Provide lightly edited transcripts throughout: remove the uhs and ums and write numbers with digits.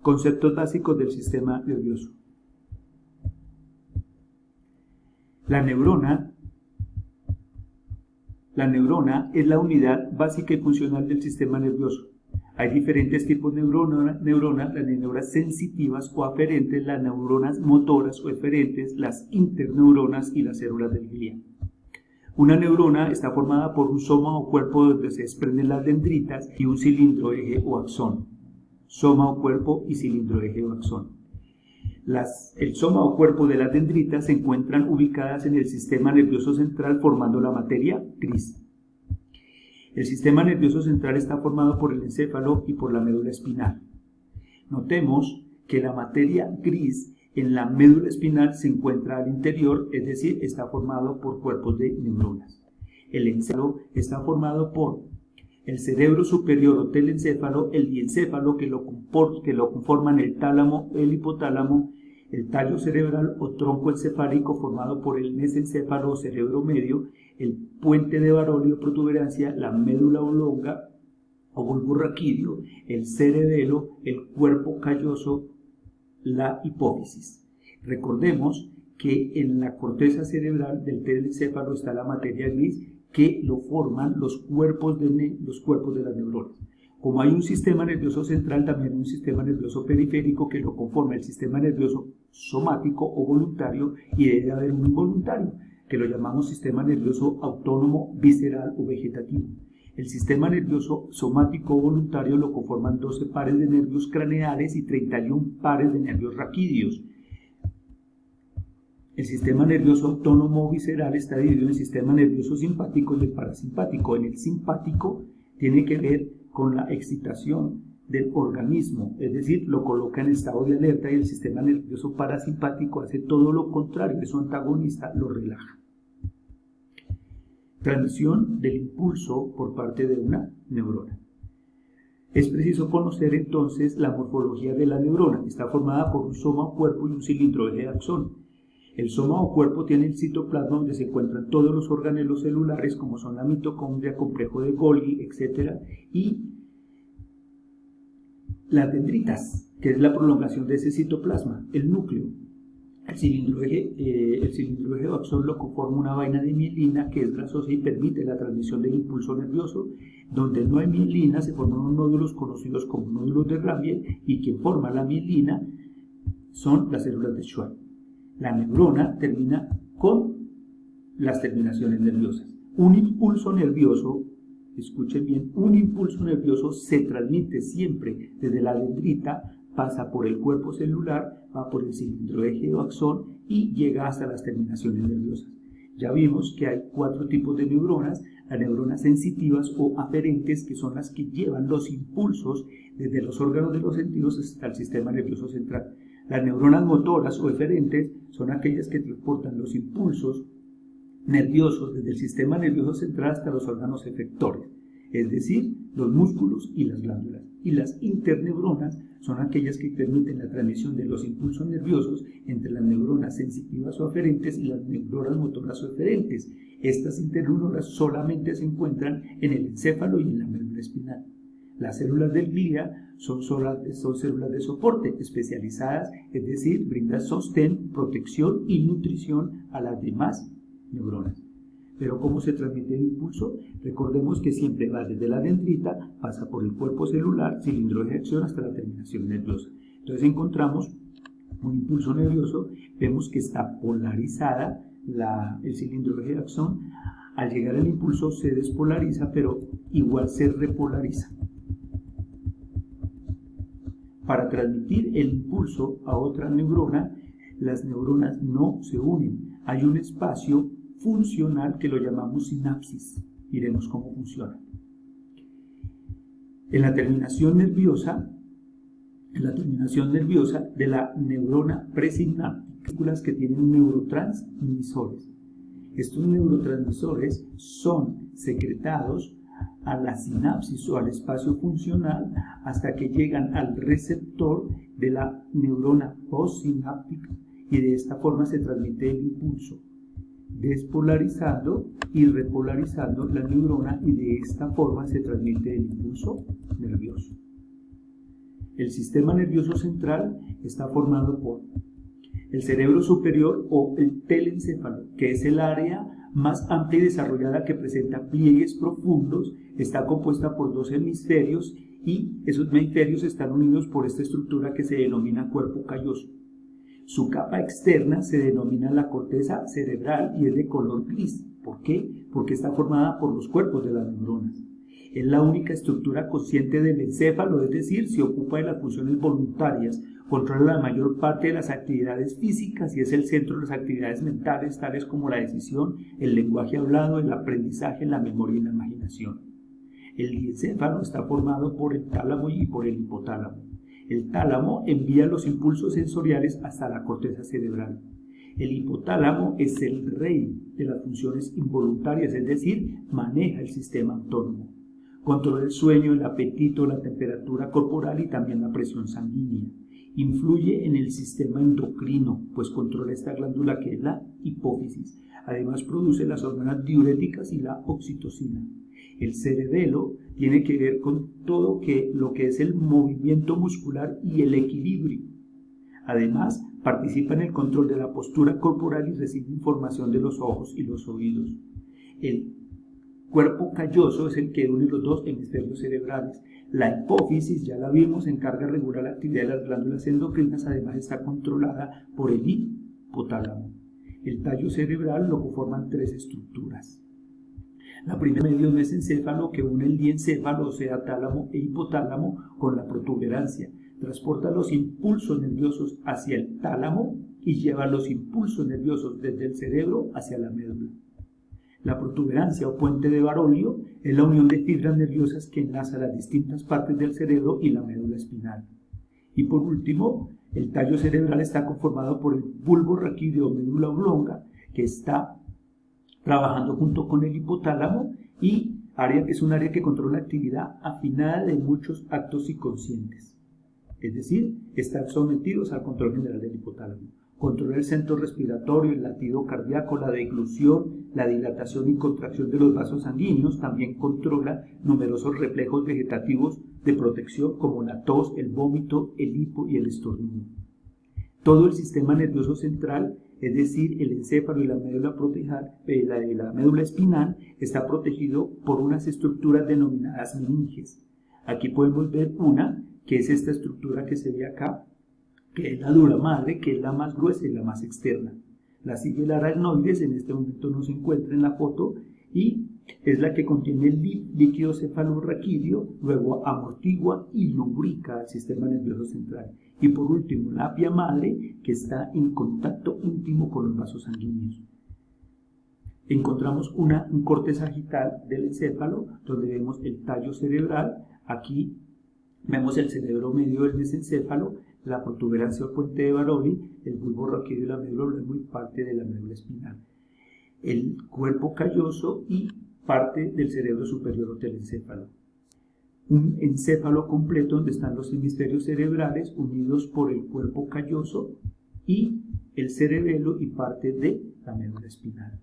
Conceptos básicos del sistema nervioso. La neurona es la unidad básica y funcional del sistema nervioso. Hay diferentes tipos de neuronas, las neuronas sensitivas o aferentes, las neuronas motoras o eferentes, las interneuronas y las células del glía. Una neurona está formada por un soma o cuerpo donde se desprenden las dendritas y un cilindro, eje o axón. Soma o cuerpo y cilindro, eje o axón. El soma o cuerpo de las dendritas se encuentran ubicadas en el sistema nervioso central formando la materia gris. El sistema nervioso central está formado por el encéfalo y por la médula espinal. Notemos que la materia gris en la médula espinal se encuentra al interior, es decir, está formado por cuerpos de neuronas. El encéfalo está formado por el cerebro superior o telencéfalo, el diencéfalo que lo conforman el tálamo, el hipotálamo, el tallo cerebral o tronco encefálico formado por el mesencéfalo o cerebro medio, el puente de Barolio o protuberancia, la médula oblonga o bulbo raquídeo, el cerebelo, el cuerpo calloso, la hipófisis. Recordemos que en la corteza cerebral del telencéfalo está la materia gris que lo forman los cuerpos de las neuronas. Como hay un sistema nervioso central, también hay un sistema nervioso periférico que lo conforma el sistema nervioso somático o voluntario y debe haber un involuntario, que lo llamamos sistema nervioso autónomo, visceral o vegetativo. El sistema nervioso somático o voluntario lo conforman 12 pares de nervios craneales y 31 pares de nervios raquídeos. El sistema nervioso autónomo visceral está dividido en sistema nervioso simpático y el parasimpático. En el simpático tiene que ver con la excitación del organismo, es decir, lo coloca en estado de alerta, y el sistema nervioso parasimpático hace todo lo contrario, es su antagonista, lo relaja. Transmisión del impulso por parte de una neurona. Es preciso conocer entonces la morfología de la neurona, que está formada por un soma o cuerpo y un cilindro, eje axón. El soma o cuerpo tiene el citoplasma donde se encuentran todos los organelos celulares como son la mitocondria, complejo de Golgi, etc. Y las dendritas, que es la prolongación de ese citoplasma, el núcleo. El cilindro eje o axón lo conforma una vaina de mielina que es grasosa y permite la transmisión del impulso nervioso. Donde no hay mielina se forman unos nódulos conocidos como nódulos de Ranvier, y quien forma la mielina son las células de Schwann. La neurona termina con las terminaciones nerviosas. Un impulso nervioso, escuchen bien, un impulso nervioso se transmite siempre desde la dendrita, pasa por el cuerpo celular, va por el cilindro eje o axón y llega hasta las terminaciones nerviosas. Ya vimos que hay 4 tipos de neuronas: las neuronas sensitivas o aferentes, que son las que llevan los impulsos desde los órganos de los sentidos hasta el sistema nervioso central. Las neuronas motoras o eferentes son aquellas que transportan los impulsos nerviosos desde el sistema nervioso central hasta los órganos efectores, es decir, los músculos y las glándulas. Y las interneuronas son aquellas que permiten la transmisión de los impulsos nerviosos entre las neuronas sensitivas o aferentes y las neuronas motoras o eferentes. Estas interneuronas solamente se encuentran en el encéfalo y en la médula espinal. Las células del glía son células de soporte especializadas, es decir, brindan sostén, protección y nutrición a las demás neuronas. Pero ¿cómo se transmite el impulso? Recordemos que siempre va desde la dendrita, pasa por el cuerpo celular, cilindro de acción hasta la terminación nerviosa. Entonces encontramos un impulso nervioso, vemos que está polarizada el cilindro de acción. Al llegar al impulso se despolariza, pero igual se repolariza. Para transmitir el impulso a otra neurona, las neuronas no se unen. Hay un espacio funcional que lo llamamos sinapsis. Miremos cómo funciona. En la terminación nerviosa de la neurona presináptica, que tienen neurotransmisores. Estos neurotransmisores son secretados a la sinapsis o al espacio funcional hasta que llegan al receptor de la neurona postsináptica, y de esta forma se transmite el impulso, despolarizando y repolarizando la neurona, y de esta forma se transmite el impulso nervioso. El sistema nervioso central está formado por el cerebro superior o el telencéfalo, que es el área más amplia y desarrollada que presenta pliegues profundos, está compuesta por 2 hemisferios y esos hemisferios están unidos por esta estructura que se denomina cuerpo calloso. Su capa externa se denomina la corteza cerebral y es de color gris. ¿Por qué? Porque está formada por los cuerpos de las neuronas. Es la única estructura consciente del encéfalo, es decir, se ocupa de las funciones voluntarias, controla la mayor parte de las actividades físicas y es el centro de las actividades mentales, tales como la decisión, el lenguaje hablado, el aprendizaje, la memoria y la imaginación. El diencéfalo está formado por el tálamo y por el hipotálamo. El tálamo envía los impulsos sensoriales hasta la corteza cerebral. El hipotálamo es el rey de las funciones involuntarias, es decir, maneja el sistema autónomo. Controla el sueño, el apetito, la temperatura corporal y también la presión sanguínea. Influye en el sistema endocrino, pues controla esta glándula que es la hipófisis. Además produce las hormonas diuréticas y la oxitocina. El cerebelo tiene que ver con todo lo que es el movimiento muscular y el equilibrio. Además, participa en el control de la postura corporal y recibe información de los ojos y los oídos. El cuerpo calloso es el que une los 2 hemisferios cerebrales. La hipófisis, ya la vimos, se encarga de regular la actividad de las glándulas endocrinas, además está controlada por el hipotálamo. El tallo cerebral lo conforman 3 estructuras. La primera medio mesencéfalo que une el diencéfalo, o sea, tálamo e hipotálamo, con la protuberancia. Transporta los impulsos nerviosos hacia el tálamo y lleva los impulsos nerviosos desde el cerebro hacia la médula. La protuberancia o puente de Barolio es la unión de fibras nerviosas que enlaza las distintas partes del cerebro y la médula espinal. Y por último, el tallo cerebral está conformado por el bulbo raquídeo o médula oblonga, que está trabajando junto con el hipotálamo y es un área que controla la actividad afinada de muchos actos inconscientes. Es decir, están sometidos al control general del hipotálamo. Controla el centro respiratorio, el latido cardíaco, la deglución, la dilatación y contracción de los vasos sanguíneos. También controla numerosos reflejos vegetativos de protección como la tos, el vómito, el hipo y el estornudo. Todo el sistema nervioso central, es decir, el encéfalo y la médula espinal, está protegido por unas estructuras denominadas meninges. Aquí podemos ver una, que es esta estructura que se ve acá, que es la dura madre, que es la más gruesa y la más externa. La sigue el aracnoides, en este momento no se encuentra en la foto, y es la que contiene el líquido cefalorraquídeo, luego amortigua y lubrica el sistema nervioso central. Y por último, la apia madre, que está en contacto íntimo con los vasos sanguíneos. Encontramos un corte sagital del encéfalo, donde vemos el tallo cerebral. Aquí vemos el cerebro medio del mesencéfalo, la protuberancia o puente de Baroli, el bulbo raquídeo y la médula oblonga y parte de la médula espinal. El cuerpo calloso y parte del cerebro superior o telencéfalo. Un encéfalo completo donde están los hemisferios cerebrales unidos por el cuerpo calloso y el cerebelo y parte de la médula espinal.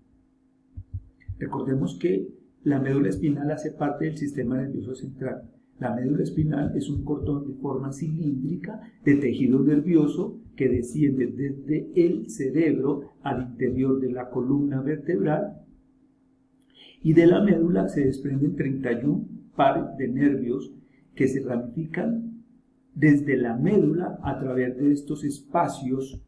Recordemos que la médula espinal hace parte del sistema nervioso central. La médula espinal es un cordón de forma cilíndrica de tejido nervioso que desciende desde el cerebro al interior de la columna vertebral, y de la médula se desprenden 31 pares de nervios que se ramifican desde la médula a través de estos espacios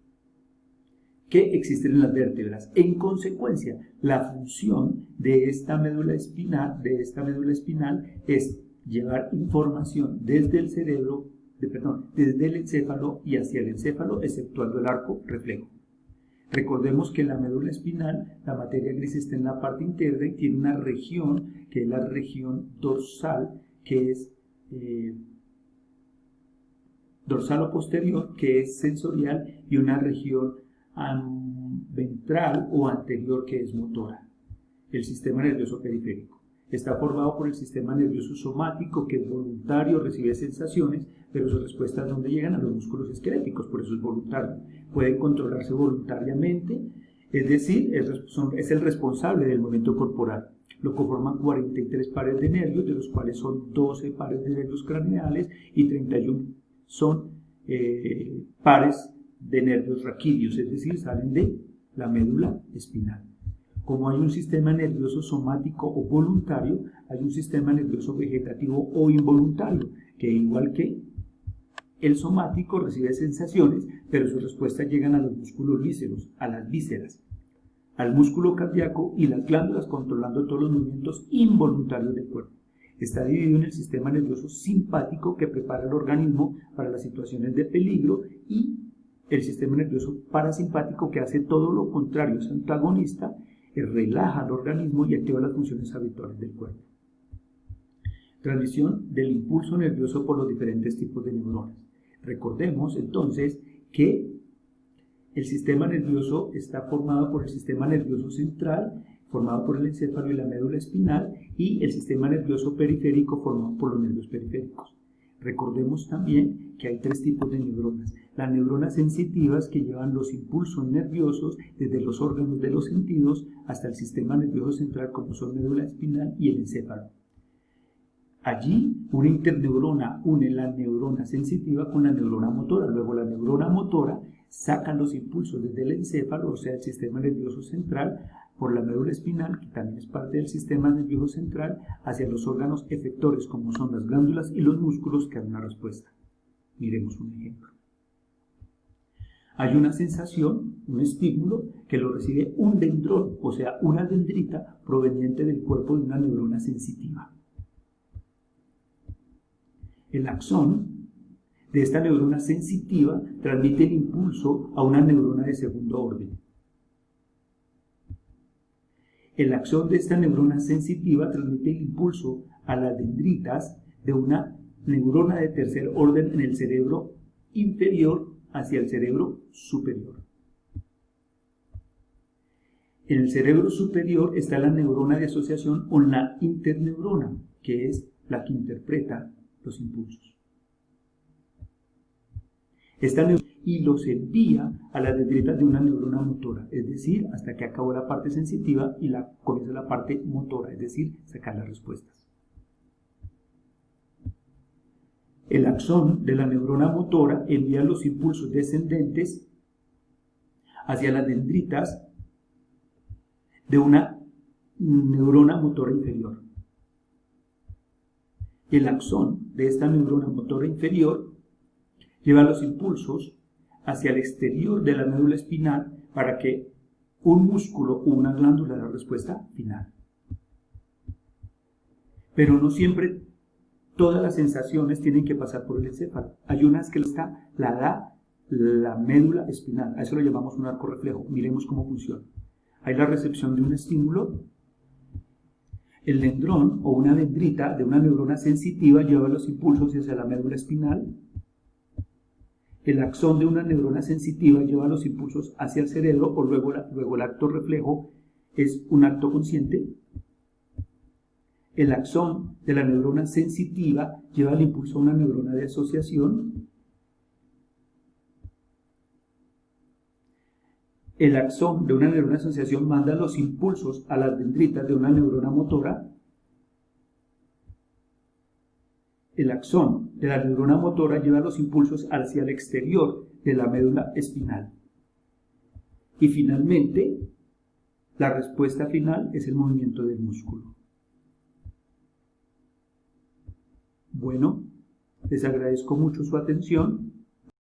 que existen en las vértebras. En consecuencia, la función de esta médula espinal es llevar información desde el cerebro, desde el encéfalo y hacia el encéfalo, exceptuando el arco reflejo. Recordemos que en la médula espinal la materia gris está en la parte interna y tiene una región que es la región dorsal, que es dorsal o posterior, que es sensorial, y una región ventral o anterior, que es motora. El sistema nervioso periférico está formado por el sistema nervioso somático, que es voluntario, recibe sensaciones, pero sus respuestas ¿dónde llegan? A los músculos esqueléticos, por eso es voluntario. Puede controlarse voluntariamente, es decir, es el responsable del movimiento corporal. Lo conforman 43 pares de nervios, de los cuales son 12 pares de nervios craneales y 31 son pares de nervios raquídeos, es decir, salen de la médula espinal. Como hay un sistema nervioso somático o voluntario, hay un sistema nervioso vegetativo o involuntario, que igual que el somático recibe sensaciones, pero sus respuestas llegan a los músculos vísceros, a las vísceras, al músculo cardíaco y las glándulas, controlando todos los movimientos involuntarios del cuerpo. Está dividido en el sistema nervioso simpático, que prepara al organismo para las situaciones de peligro, y el sistema nervioso parasimpático, que hace todo lo contrario, es antagonista, relaja al organismo y activa las funciones habituales del cuerpo. Transmisión del impulso nervioso por los diferentes tipos de neuronas. Recordemos entonces que el sistema nervioso está formado por el sistema nervioso central, formado por el encéfalo y la médula espinal, y el sistema nervioso periférico, formado por los nervios periféricos. Recordemos también que hay tres tipos de neuronas. Las neuronas sensitivas, que llevan los impulsos nerviosos desde los órganos de los sentidos hasta el sistema nervioso central, como son médula espinal y el encéfalo. Allí, una interneurona une la neurona sensitiva con la neurona motora. Luego, la neurona motora saca los impulsos desde el encéfalo, o sea, el sistema nervioso central, por la médula espinal, que también es parte del sistema nervioso central, hacia los órganos efectores, como son las glándulas y los músculos, que dan una respuesta. Miremos un ejemplo. Hay una sensación, un estímulo, que lo recibe un dendrón, o sea, una dendrita proveniente del cuerpo de una neurona sensitiva. El axón de esta neurona sensitiva transmite el impulso a una neurona de segundo orden. El axón de esta neurona sensitiva transmite el impulso a las dendritas de una neurona de tercer orden en el cerebro inferior hacia el cerebro superior. En el cerebro superior está la neurona de asociación o la interneurona, que es la que interpreta los impulsos. Esta neurona y los envía a las dendritas de una neurona motora, es decir, hasta que acabó la parte sensitiva y comienza la parte motora, es decir, sacar las respuestas. El axón de la neurona motora envía los impulsos descendentes hacia las dendritas de una neurona motora inferior. El axón de esta neurona motora inferior lleva los impulsos hacia el exterior de la médula espinal para que un músculo o una glándula dé la respuesta final. Pero no siempre todas las sensaciones tienen que pasar por el encéfalo. Hay unas que la da la médula espinal. A eso lo llamamos un arco reflejo. Miremos cómo funciona. Hay la recepción de un estímulo. El dendrón o una dendrita de una neurona sensitiva lleva los impulsos hacia la médula espinal. El axón de una neurona sensitiva lleva los impulsos hacia el cerebro, o luego el acto reflejo es un acto consciente. El axón de la neurona sensitiva lleva el impulso a una neurona de asociación. El axón de una neurona de asociación manda los impulsos a las dendritas de una neurona motora. El axón de la neurona motora lleva los impulsos hacia el exterior de la médula espinal. Y finalmente, la respuesta final es el movimiento del músculo. Bueno, les agradezco mucho su atención.